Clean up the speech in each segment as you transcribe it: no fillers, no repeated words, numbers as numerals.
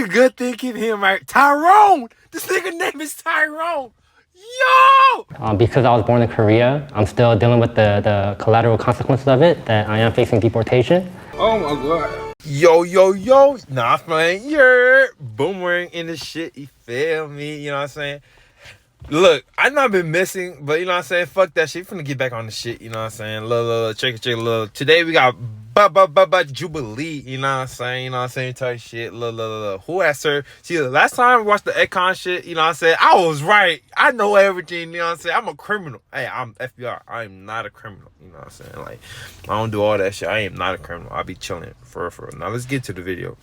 good thing keeping him right. Tyrone! This nigga name is Tyrone! Yo! Because I was born in Korea, I'm still dealing with the collateral consequences of it, that I am facing deportation. Oh my god. Yo. Nah, I'm playing. You're boomerang in the shit. You feel me? You know what I'm saying? Look, I know I've been missing, but you know what I'm saying? Fuck that shit. Finna get back on the shit. You know what I'm saying? Look, check it. Today we got Jubilee. You know what I'm saying? You know what I'm saying? Type shit. Look. Who asked her? See, the last time we watched the Econ shit, you know what I'm saying? I was right. I know everything. You know what I'm saying? I'm a criminal. Hey, I'm FBI. I am not a criminal. You know what I'm saying? Like, I don't do all that shit. I am not a criminal. I'll be chilling for real. Now let's get to the video.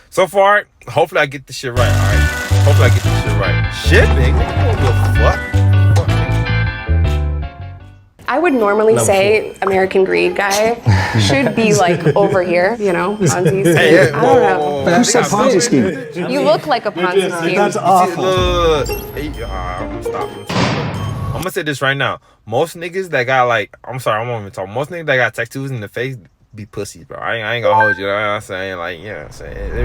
So far, hopefully I get this shit right, alright? Hopefully I get this shit right. Shit, nigga. I don't give a fuck. I would normally say American Greed guy should be like over here, you know, Ponzi scheme. Hey, I don't know. Who said Ponzi scheme? You look like a Ponzi scheme. That's awful. I'm gonna stop. I'm gonna say this right now. Most niggas that got like, I'm sorry, I won't even talk. Most niggas that got tattoos in the face be pussies, bro. I ain't gonna hold you. You know what I'm saying? Like, yeah, I'm saying. They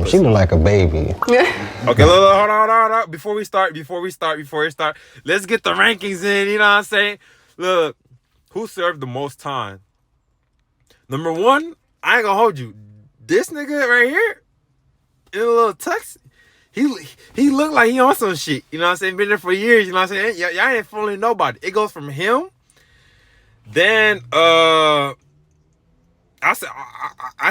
be She look like a baby. Okay, look, hold on. Before we start, let's get the rankings in. You know what I'm saying? Look, who served the most time? Number one, I ain't gonna hold you. This nigga right here, in a little tux, he looked like he on some shit. You know what I'm saying? Been there for years. You know what I'm saying? Y'all ain't fooling nobody. It goes from him. Then I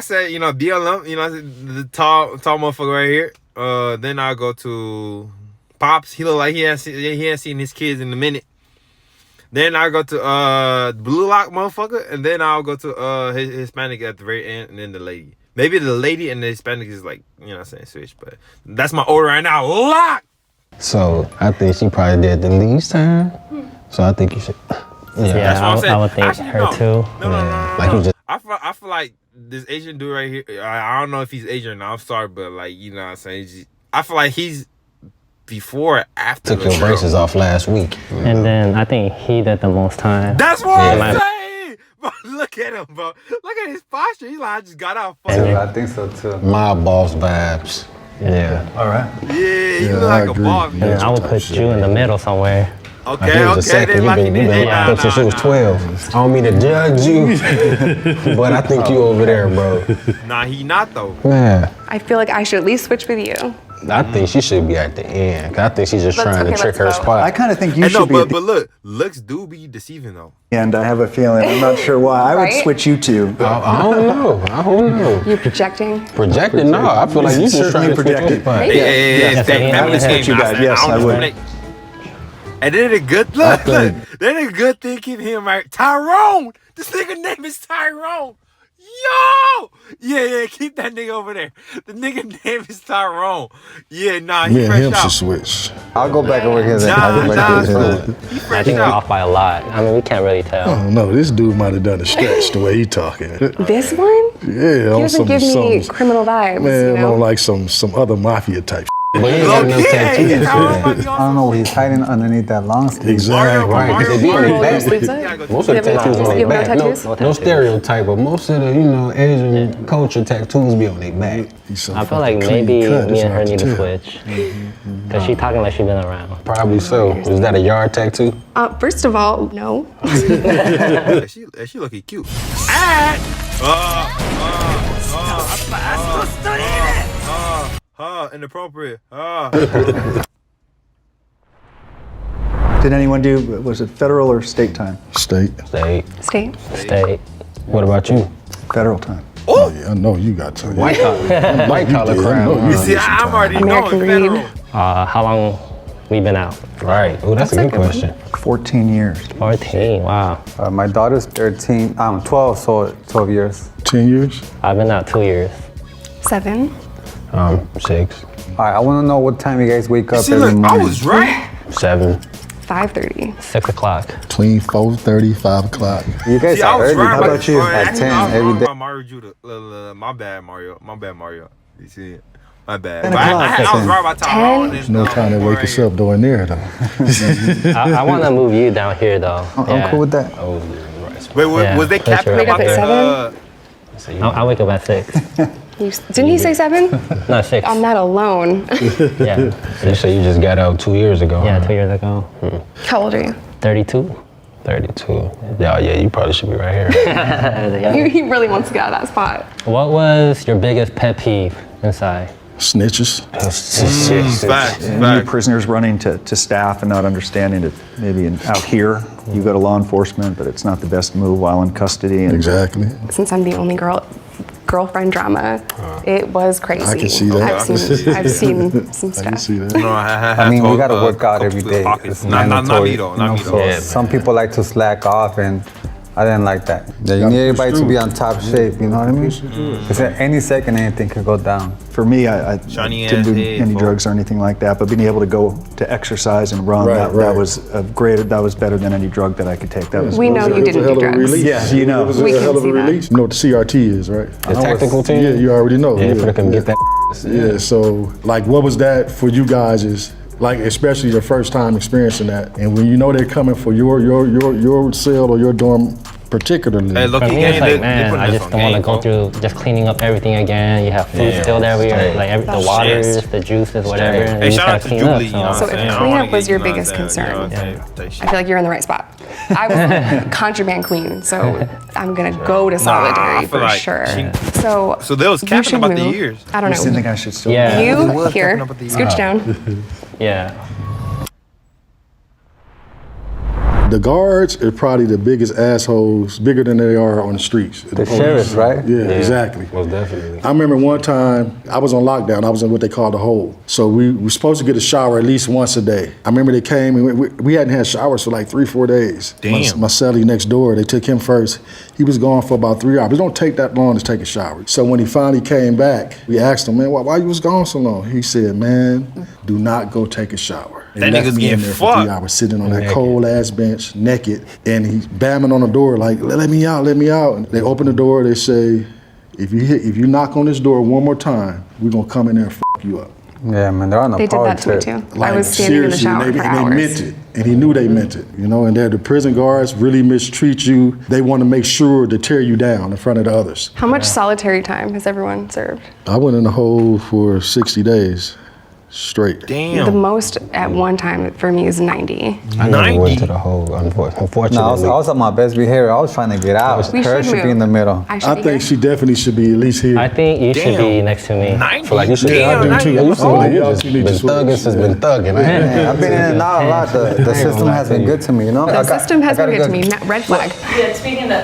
said, you know, BLM, you know, the tall motherfucker right here. Then I'll go to Pops. He look like he ain't seen his kids in a minute. Then I'll go to Blue Lock motherfucker, and then I'll go to his Hispanic at the very end, and then the lady. Maybe the lady and the Hispanic is like, you know what I'm saying, switch, but that's my order right now. Lock! So I think she probably did the least time. So I think you should. Yeah, That's what I'm saying. I would think Actually, her no. too. No. Like you just. I feel like this Asian dude right here, I don't know if he's Asian or not, I'm sorry, but like, you know what I'm saying? I feel like he's before or after. Took your braces off last week. And then I think he did the most time. That's what I'm saying! Bro, look at him, bro. Look at his posture. He's like, I just got out. I think so too. My boss vibes. Yeah. All right. Yeah, you look like a boss. And I would put you in the middle somewhere. Okay, He was a second. they locking You in. been locked up since you was 12. I don't mean to judge you, but I think you over there, bro. Nah, he not though. Man, I feel like I should at least switch with you. I think she should be at the end. 'Cause I think she's just trying to trick her let's vote. spot. I kind of think you Hey, should no, be at but the look, looks do be deceiving though. end. I have a feeling. I'm not sure why. I would Right? switch you two. I don't know. You projecting? Projected? No, I feel like you just trying to trick her spot. Hey, Yeah, stay I family would game. switch you guys. Yes, I would. And then a good look. Then a good thing keeping him right. Tyrone. This nigga name is Tyrone. Yo! Yeah, keep that nigga over there. The nigga name is Tyrone. Yeah, nah, he Me and fresh him out. should switch. I'll go back over here then. Nah, I'll go back over here. he I fresh think we're out. off by a lot. I mean, we can't really tell. I don't know. This dude might have done a stretch the way he talking. This one? Yeah, He on doesn't give me some criminal vibes, man, you know? on like some other mafia type. But he ain't got no tattoos. I don't know what he's hiding underneath that long sleeve. Exactly. Right, because they be on Mario their roll sleeves back. up? Most of the You have tattoos no- on you their have back. no No, tattoos? no stereotype, but most of the, Asian culture tattoos be on their back. I feel like maybe me and her need to switch. Because she talking like she been around. Probably so. Is that a yard tattoo? First of all, no. She looking cute. Inappropriate. Did anyone do, was it federal or state time? State. State. Stay. What about you? Federal time. Oh yeah, I know you got to. White collar I crime. know you See, I'm already American knowing Greed. federal. How long we been out? Right. Oh, that's a good question. 14 years. 14, wow. My daughter's 13, I'm 12, so 12 years. 10 years? I've been out 2 years. 7. 6, All right, I want to know what time you guys wake up See, every look, morning. I was right. 7. 5:30. 6 o'clock. Between 4:30, 5 o'clock. You guys See, I are was early. right. How about you? At Actually, 10 I was every wrong day. about Mario Judah. My bad, Mario. You see it? My bad. 10 But I o'clock. was right about Tyrone. There's no time to wake us up doing there though. I want to move you down here though. I'm cool with that. Oh, right. Wait, Yeah, was they that's capping right. about Wake up at the? 7? I wake up at 6. Didn't he say 7? No, 6. On that alone. Yeah. You say you just got out 2 years ago. Yeah, huh? 2 years ago. How old are you? 32. 32. Yeah, you probably should be right here. He really wants to get out of that spot. What was your biggest pet peeve inside? Snitches. Facts. New prisoners running to staff and not understanding that maybe out here you go to law enforcement, but it's not the best move while in custody. And Exactly. Since I'm the only girlfriend drama, it was crazy. I can see that. I've seen some I can stuff. see that. No, I I mean, we told, gotta work out couple every of day. pockets. It's Not mandatory. me though. you Not know, me so though. some people like to slack off, and I didn't like that. Yeah, you Gotta need push everybody to through. be on top shape. You know what I mean? Because at any second, anything could go down. for me, I Shiny didn't do ass head, any folks. drugs or anything like that, but being able to go to exercise and run, Right, that right. was that was better than any drug that I could take. That was We know It was you a didn't hell do of a drugs. release. Yeah, you know. It was We a can hell of a see that. release. You know what the CRT is, right? The tactical team? Yeah, you already know. Yeah, for them get that. Yeah, so like what was that for you guys is like especially your first time experiencing that, and when you know they're coming for your cell or your dorm particularly. Hey, look, For he me, it's ain't like, they man, putting I this just on don't want to game, go bro. through just cleaning up everything again. You have food Yeah. still everywhere, Straight. like the That's waters, shit. the juices, whatever. And Hey, you just shout gotta out to clean Julie, up. you know what I'm So if saying? I don't cleanup wanna was get, your you know what I'm biggest saying? concern, You know what I'm saying? I feel like you're in the right spot. I was contraband queen, so I'm gonna go to I solitary feel for like sure. she- So they was you capping should about the move. years. I don't I still know. think I should still. Yeah. You was here, capping up at the scooch down. Yeah. The guards are probably the biggest assholes, bigger than they are on the streets. The sheriffs, right? Yeah, exactly. Most definitely. I remember one time I was on lockdown. I was in what they call the hole. So we were supposed to get a shower at least once a day. I remember they came and we hadn't had showers for like 3-4 days. Damn. My cellie next door, they took him first. He was gone for about 3 hours. It don't take that long to take a shower. So when he finally came back, we asked him, man, why you was gone so long? He said, man, do not go take a shower. That They left nigga's me in getting there for 3 fucked. hours, sitting on that Naked. cold ass bench, naked, and he's bamming on the door like, let me out, let me out. And they open the door, they say, if you knock on this door one more time, we're gonna come in there and fuck you up. Yeah, man, they're on a They did power that to me trip. too. I was standing in the seriously, shower and for they hours. meant it, and he knew they meant it, you know. And the prison guards really mistreat you. They want to make sure to tear you down in front of the others. How much solitary time has everyone served? I went in the hole for 60 days straight. The Damn. most at one time for me is 90. I never 90. went to the hole, unfortunately. No, I was on my best behavior. I was trying to get out. We Her should should be in move. the middle. I should I be think here. she definitely should be at least here. I think you should be Damn. next to me. 90. feel like you should Damn, I do 90. too. You seem like you Oh, just y'all been need to thugging switch. since been thugging. Yeah, I've been in and out a lot. The system has been good to me, you know? The system has I been got good a to me. Red flag. Yeah, speaking of,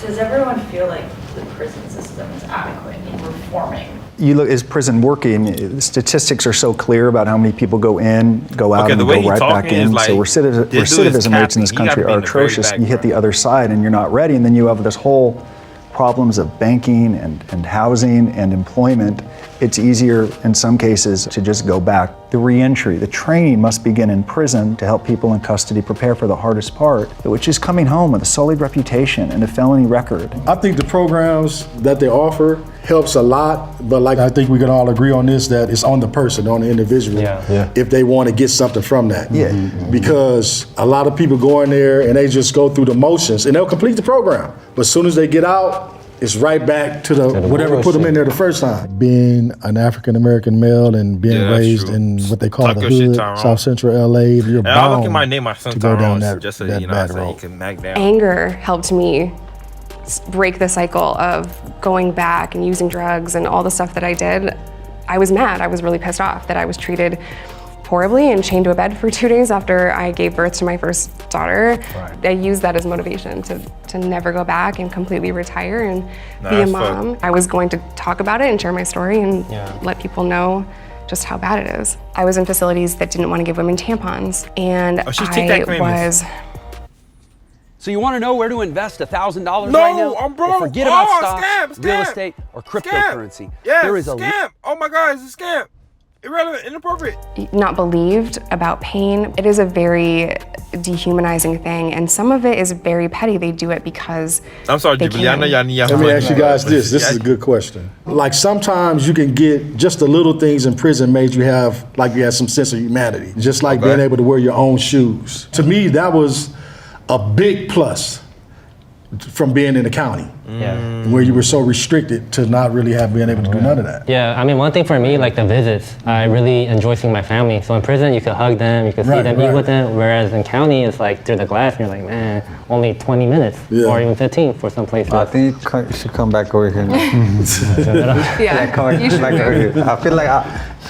does everyone feel like the prison system is adequate in reforming? You look, is prison working? The statistics are so clear about how many people go in, go out, Okay, and the go way he right back talking is in. like, So this dude is recidivism rates in this capping. He country gotta be are in the very atrocious. back, You hit bro. the other side and you're not ready, and then you have this whole problems of banking and housing and employment. It's easier in some cases to just go back. The reentry, the training must begin in prison to help people in custody prepare for the hardest part, which is coming home with a sullied reputation and a felony record. I think the programs that they offer helps a lot, but like I think we can all agree on this, that it's on the person, on the individual, Yeah. if they want to get something from that. Yeah. Because a lot of people go in there and they just go through the motions and they'll complete the program, but as soon as they get out, it's right back to the whatever put them in there the first time. Being an African American male and being Yeah, that's raised true. in what they call Talk the your shit, hood, Tyrone. South Central LA, you're And I'm bound looking my name, my son to go down Tyrone, that, just so that you know, bad so you road. can knock down. Anger helped me break the cycle of going back and using drugs and all the stuff that I did. I was mad. I was really pissed off that I was treated horribly and chained to a bed for 2 days after I gave birth to my first daughter. I used that as motivation to never go back and completely retire and be a that's mom. fucked. I was going to talk about it and share my story and let people know just how bad it is. I was in facilities that didn't want to give women tampons, and Oh, she's Tic Tac I famous. was So you want to know where to invest $1,000 No, right now? I'm broke. Well, forget Oh, about stocks, scam, real scam. estate, or Scam. cryptocurrency. Yes, There is a scam. Oh my God, it's a scam. Irrelevant, inappropriate. not believed about pain. It is a very dehumanizing thing, and some of it is very petty. They do it because I'm sorry, they Jubilee. I can. know y'all need y'all. Let me ask you guys but this. This is a good question. Like sometimes you can get just the little things in prison made you have, like you had some sense of humanity. Just like being able to wear your own shoes. To me, that was a big plus. from being in the county, Yeah. where you were so restricted to not really being able to do none of that. Yeah, I mean, one thing for me, like the visits, I really enjoy seeing my family. So in prison, you could hug them, you could see them, eat with them. Whereas in county, it's like through the glass, and you're like, man, only 20 minutes or even 15 for some places. I think you should come back over here now. Yeah, Come you should back over here. I feel like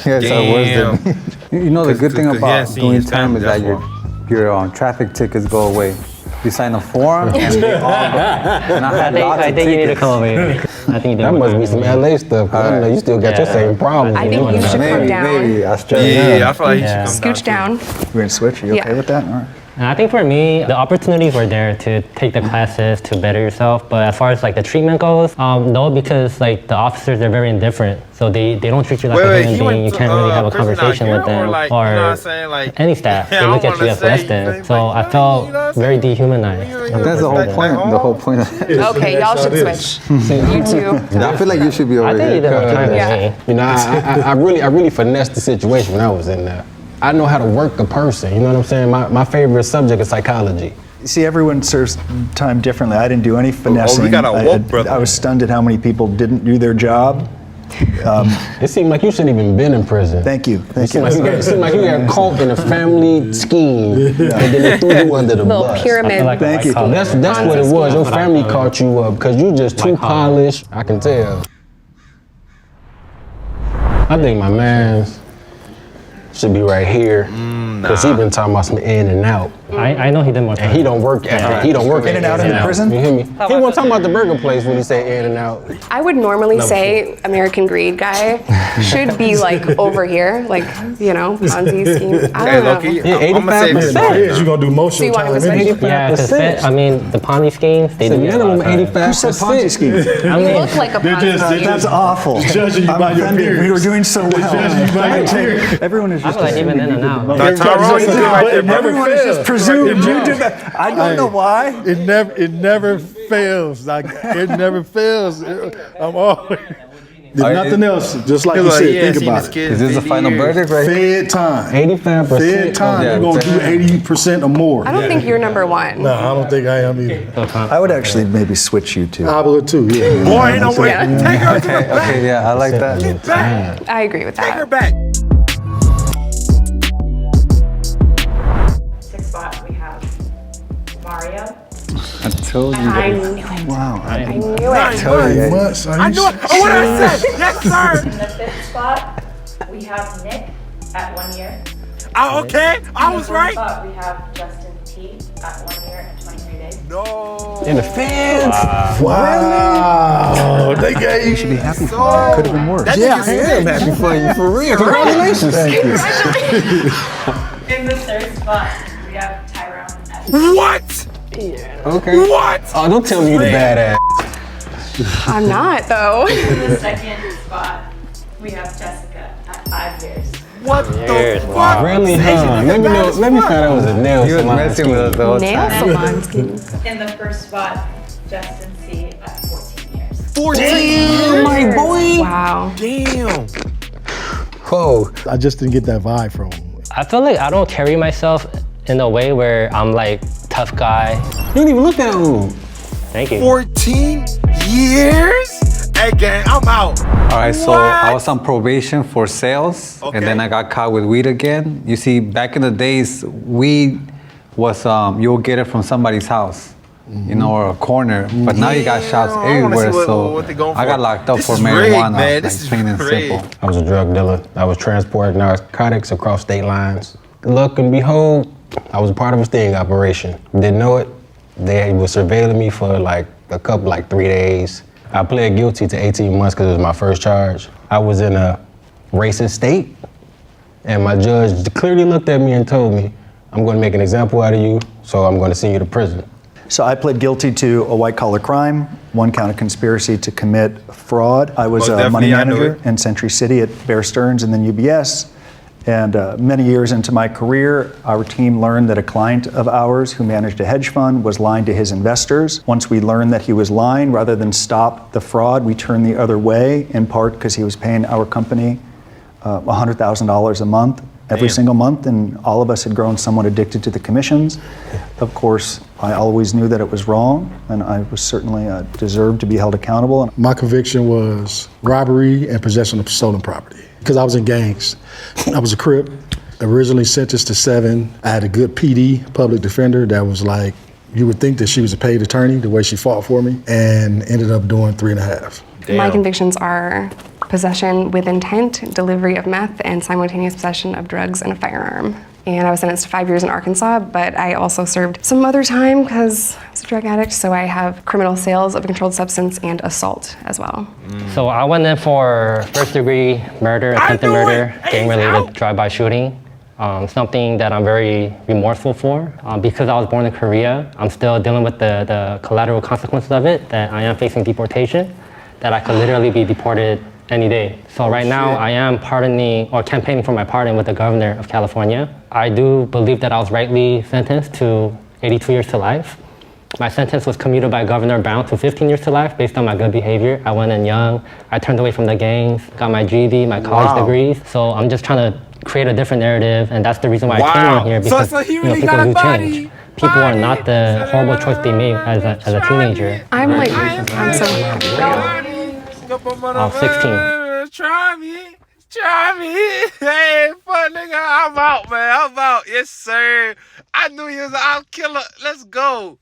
you guys are worse than me. You know, the good thing about doing time is that your traffic tickets go away. You sign a form and they all go. And I think you need to come over here. I think that must be some LA stuff. I know you still got your same problem. I think you should come down. Maybe Australia. Yeah, I feel like you should come Scooch down. We're gonna switch. Are you okay with that? All right. And I think for me, the opportunities were there to take the classes to better yourself. But as far as like the treatment goes, no, because like the officers, they're very indifferent. So they don't treat you like a human being. You can't really have a conversation with them or, or you know what I'm saying? Like, any staff. They look at you as less than. So I felt very dehumanized. That's the whole point. The whole point of it. Okay, y'all should switch. You two. I feel like you should be over I think here. you did more time than me. You know, I really finessed the situation when I was in there. I know how to work a person. You know what I'm saying? My favorite subject is psychology. See, everyone serves time differently. I didn't do any finessing. we got a woke brother. I was stunned at how many people didn't do their job. It seemed like you shouldn't even been in prison. Thank you. It seemed like you got caught in a family scheme, and then they threw you under the Little bus. pyramid. Thank you. That's what it was. Your family caught you up because you just too polished. I can tell. I think my man's should be right here because he been talking about some in and out. I know he did more time. And he don't work at he don't work In and out in the prison? You hear me? He wasn't talking about the burger place when he say in and out. I would normally say American Greed guy should be like over here, like, you know, Ponzi scheme. I Hey, don't Loki, know. Yeah, I'm gonna say this. 85%. You're gonna do most So you of the want him to time. switch? Yeah, because I mean, the Ponzi schemes, they do get a lot Minimum of time. 85%. Who said Ponzi scheme? I You mean, look like a They're Ponzi just- scheme. That's awful. Judging you I'm by your offended. peers. We were doing so well. judging you by your peers. Everyone is I just feel like even in and out. Now, Tyrone, you did right there, bro. Everyone is just presuming you did that. I don't know why. It never fails. Like it never fails. I'm always. If nothing else, just like you said, think about it. Is this the final verdict right here? Fed time. 85%. Fed time. Yeah, You're gonna do 80% or more. I don't think you're number one. No, I don't think I am either. I would actually maybe switch you two. I would too. Yeah. Boy, ain't no way. Yeah. Take her to the back. Okay, yeah, I like that. Get back. I agree with Take her that. back. 6th spot, we have Mario. I told you I guys. knew it. Wow. I knew it. 9 months. I knew it. Oh, what I said. Yes, sir. In the 5th spot, we have Nick at 1 year. Oh, okay. I was In the 4th right. spot, we have Justin T at 1 year and 23 days. No. In the fans. Wow. They gave you should be happy. Could have been worse. That Yeah, nigga I am said- happy for you, for real. Congratulations. Thank you. In the 3rd spot, we have Tyrone at What? Okay. What? Oh, don't tell me you the badass. I'm not, though. In the 2nd spot, we have Jessica at 5 years. What the fuck? Really, huh? Let me find out it was a nail He was salon messing with us the whole Nail time. salon schemes. In the 1st spot, Justin C at 14 years. 14. my boy. Wow. Damn. Whoa. I just didn't get that vibe from him. I feel like I don't carry myself in a way where I'm like tough guy. You didn't even look that old. Thank you. 14 years? Hey, gang, I'm out. All right, so I was on probation for sales, Okay. and then I got caught with weed again. You see, back in the days, weed was you'll get it from somebody's house, you know, or a corner. But now you got shops Damn, I wanna everywhere, see so what they going I for. got locked up This for is marijuana, rigged, man. This like is plain and rigged. simple. I was a drug dealer. I was transporting narcotics across state lines. Luck and behold, I was a part of a sting operation. Didn't know it. They were surveilling me for like 3 days. I pled guilty to 18 months because it was my first charge. I was in a racist state, and my judge clearly looked at me and told me, I'm going to make an example out of you, so I'm going to send you to prison. So I pled guilty to a white-collar crime, 1 count of conspiracy to commit fraud. I was Most a money definitely, I knew manager in Century City at Bear Stearns and then UBS. And many years into my career, our team learned that a client of ours who managed a hedge fund was lying to his investors. Once we learned that he was lying, rather than stop the fraud, we turned the other way, in part because he was paying our company $100,000 a month every single month, and all of us had grown somewhat addicted to the commissions. Of course, I always knew that it was wrong, and I was certainly deserved to be held accountable. My conviction was robbery and possession of stolen property, because I was in gangs. I was a Crip, originally sentenced to 7. I had a good PD, public defender, that was like, you would think that she was a paid attorney, the way she fought for me, and ended up doing 3.5. Damn. My convictions are possession with intent, delivery of meth, and simultaneous possession of drugs and a firearm. And I was sentenced to 5 years in Arkansas, but I also served some other time because I was a drug addict, so I have criminal sales of a controlled substance and assault as well. So I went in for first-degree murder, attempted murder, gang-related drive-by shooting. Something that I'm very remorseful for. Because I was born in Korea, I'm still dealing with the collateral consequences of it, that I am facing deportation, that I could literally be deported any day. So right now I am pardoning or campaigning for my pardon with the governor of California. I do believe that I was rightly sentenced to 82 years to life. My sentence was commuted by Governor Brown to 15 years to life based on my good behavior. I went in young, I turned away from the gangs, got my GED, my college degrees. So I'm just trying to create a different narrative, and that's the reason why I came on here, because so he really people do body. change. People are not the horrible choice they made as a teenager. I'm so happy for you. I'm 16. Try me. Hey, fuck nigga, I'm out, man. I'm out. Yes, sir. I knew he was an out killer. Let's go.